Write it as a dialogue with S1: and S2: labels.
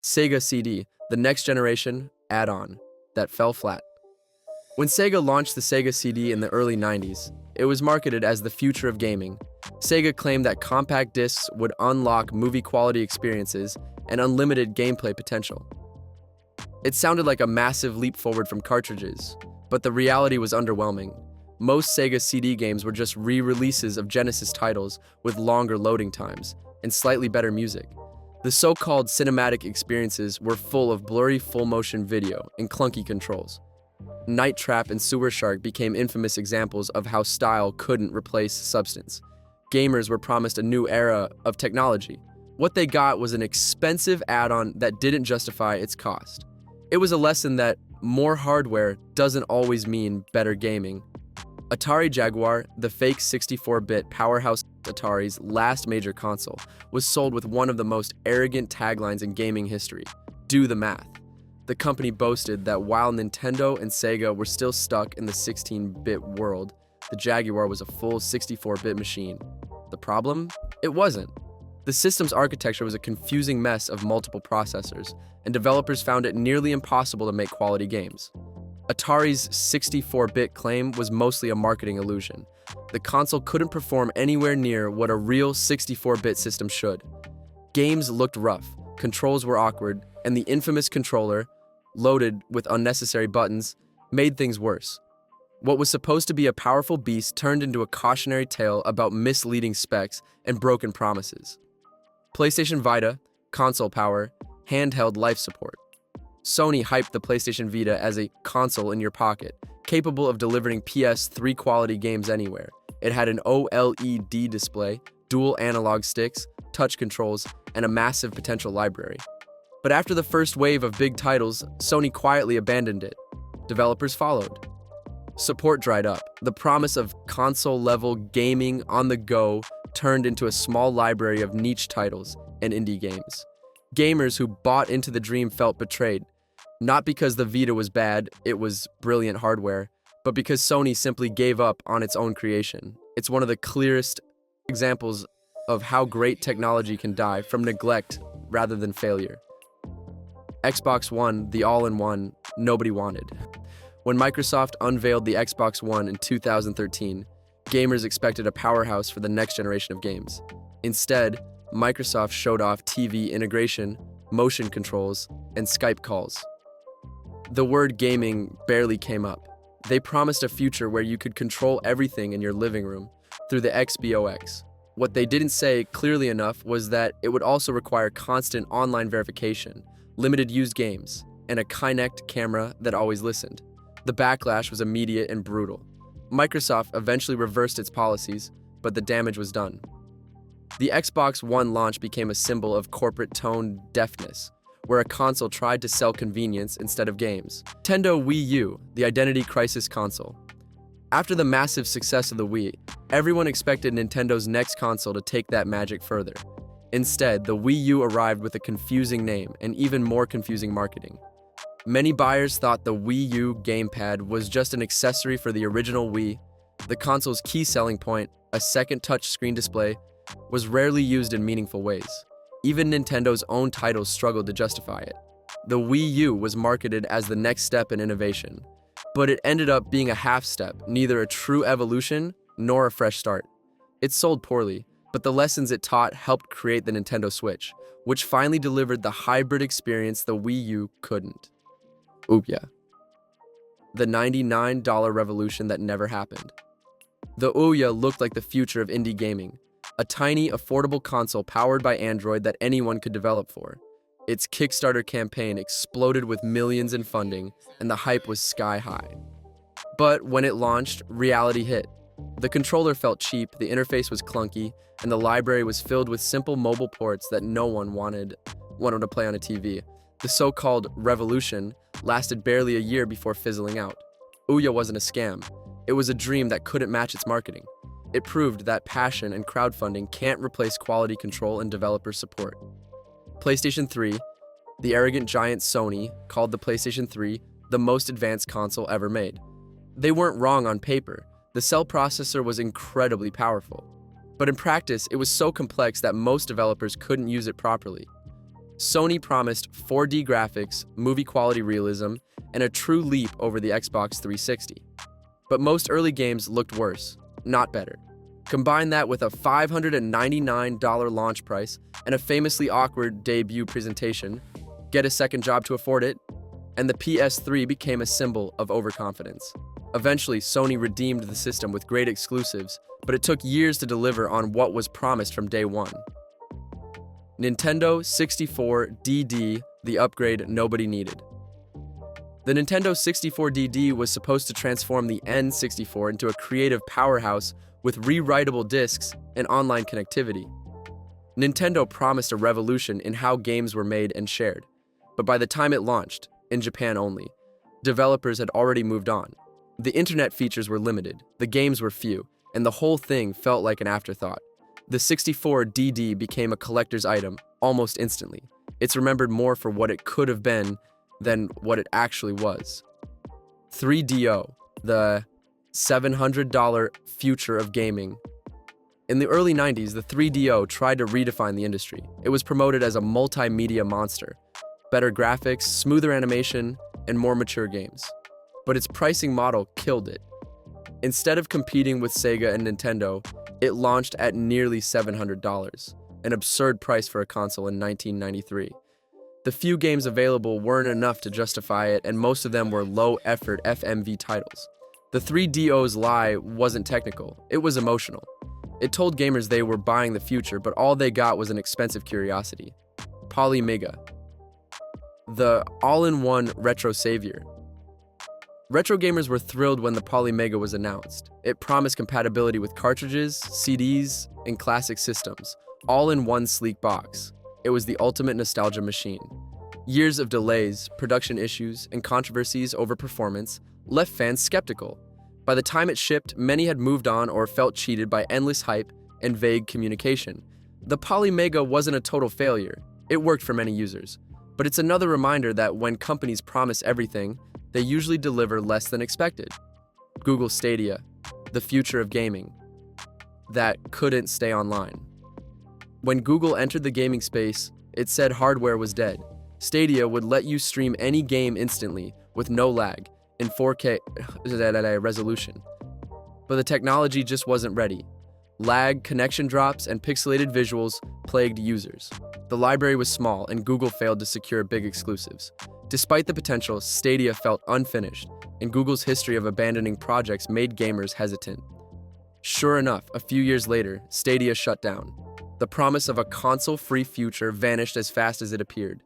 S1: Sega CD, the next generation add-on that fell flat. When Sega launched the Sega CD in the early 90s, it was marketed as the future of gaming. Sega claimed that compact discs would unlock movie-quality experiences and unlimited gameplay potential. It sounded like a massive leap forward from cartridges, but the reality was underwhelming. Most Sega CD games were just re-releases of Genesis titles with longer loading times and slightly better music. The so-called cinematic experiences were full of blurry full-motion video and clunky controls. Night Trap and Sewer Shark became infamous examples of how style couldn't replace substance. Gamers were promised a new era of technology. What they got was an expensive add-on that didn't justify its cost. It was a lesson that more hardware doesn't always mean better gaming. Atari Jaguar, the fake 64-bit powerhouse Atari's last major console, was sold with one of the most arrogant taglines in gaming history: "Do the math." The company boasted that while Nintendo and Sega were still stuck in the 16-bit world, the Jaguar was a full 64-bit machine. The problem? It wasn't. The system's architecture was a confusing mess of multiple processors, and developers found it nearly impossible to make quality games. Atari's 64-bit claim was mostly a marketing illusion. The console couldn't perform anywhere near what a real 64-bit system should. Games looked rough, controls were awkward, and the infamous controller, loaded with unnecessary buttons, made things worse. What was supposed to be a powerful beast turned into a cautionary tale about misleading specs and broken promises. PlayStation Vita, console power, handheld life support. Sony hyped the PlayStation Vita as a console in your pocket, capable of delivering PS3 quality games anywhere. It had an OLED display, dual analog sticks, touch controls, and a massive potential library. But after the first wave of big titles, Sony quietly abandoned it. Developers followed. Support dried up. The promise of console-level gaming on the go turned into a small library of niche titles and indie games. Gamers who bought into the dream felt betrayed, not because the Vita was bad, it was brilliant hardware, but because Sony simply gave up on its own creation. It's one of the clearest examples of how great technology can die from neglect rather than failure. Xbox One, the all-in-one nobody wanted. When Microsoft unveiled the Xbox One in 2013, gamers expected a powerhouse for the next generation of games. Instead, Microsoft showed off TV integration, motion controls, and Skype calls. The word gaming barely came up. They promised a future where you could control everything in your living room through the Xbox. What they didn't say clearly enough was that it would also require constant online verification, limited used games, and a Kinect camera that always listened. The backlash was immediate and brutal. Microsoft eventually reversed its policies, but the damage was done. The Xbox One launch became a symbol of corporate tone deafness, where a console tried to sell convenience instead of games. Nintendo Wii U, the identity crisis console. After the massive success of the Wii, everyone expected Nintendo's next console to take that magic further. Instead, the Wii U arrived with a confusing name and even more confusing marketing. Many buyers thought the Wii U gamepad was just an accessory for the original Wii. The console's key selling point, a second touchscreen display, was rarely used in meaningful ways. Even Nintendo's own titles struggled to justify it. The Wii U was marketed as the next step in innovation, but it ended up being a half step, neither a true evolution nor a fresh start. It sold poorly, but the lessons it taught helped create the Nintendo Switch, which finally delivered the hybrid experience the Wii U couldn't. Ouya. The $99 revolution that never happened. The Ouya looked like the future of indie gaming, a tiny, affordable console powered by Android that anyone could develop for. Its Kickstarter campaign exploded with millions in funding, and the hype was sky high. But when it launched, reality hit. The controller felt cheap, the interface was clunky, and the library was filled with simple mobile ports that no one wanted to play on a TV. The so-called revolution lasted barely a year before fizzling out. Ouya wasn't a scam. It was a dream that couldn't match its marketing. It proved that passion and crowdfunding can't replace quality control and developer support. PlayStation 3, the arrogant giant Sony called the PlayStation 3 the most advanced console ever made. They weren't wrong on paper. The cell processor was incredibly powerful. But in practice, it was so complex that most developers couldn't use it properly. Sony promised 4D graphics, movie-quality realism, and a true leap over the Xbox 360. But most early games looked worse, not better. Combine that with a $599 launch price and a famously awkward debut presentation, get a second job to afford it, and the PS3 became a symbol of overconfidence. Eventually, Sony redeemed the system with great exclusives, but it took years to deliver on what was promised from day one. Nintendo 64DD, the upgrade nobody needed. The Nintendo 64DD was supposed to transform the N64 into a creative powerhouse with rewritable discs and online connectivity. Nintendo promised a revolution in how games were made and shared, but by the time it launched, in Japan only, developers had already moved on. The internet features were limited, the games were few, and the whole thing felt like an afterthought. The 64DD became a collector's item almost instantly. It's remembered more for what it could have been than what it actually was. 3DO, the $700 future of gaming. In the early 90s, the 3DO tried to redefine the industry. It was promoted as a multimedia monster, better graphics, smoother animation, and more mature games. But its pricing model killed it. Instead of competing with Sega and Nintendo, it launched at nearly $700, an absurd price for a console in 1993. The few games available weren't enough to justify it, and most of them were low-effort FMV titles. The 3DO's lie wasn't technical, it was emotional. It told gamers they were buying the future, but all they got was an expensive curiosity. Polymega, the all-in-one retro savior. Retro gamers were thrilled when the Polymega was announced. It promised compatibility with cartridges, CDs, and classic systems, all in one sleek box. It was the ultimate nostalgia machine. Years of delays, production issues, and controversies over performance left fans skeptical. By the time it shipped, many had moved on or felt cheated by endless hype and vague communication. The Polymega wasn't a total failure. It worked for many users. But it's another reminder that when companies promise everything, they usually deliver less than expected. Google Stadia, the future of gaming, that couldn't stay online. When Google entered the gaming space, it said hardware was dead. Stadia would let you stream any game instantly with no lag in 4K resolution. But the technology just wasn't ready. Lag, connection drops, and pixelated visuals plagued users. The library was small, and Google failed to secure big exclusives. Despite the potential, Stadia felt unfinished, and Google's history of abandoning projects made gamers hesitant. Sure enough, a few years later, Stadia shut down. The promise of a console-free future vanished as fast as it appeared.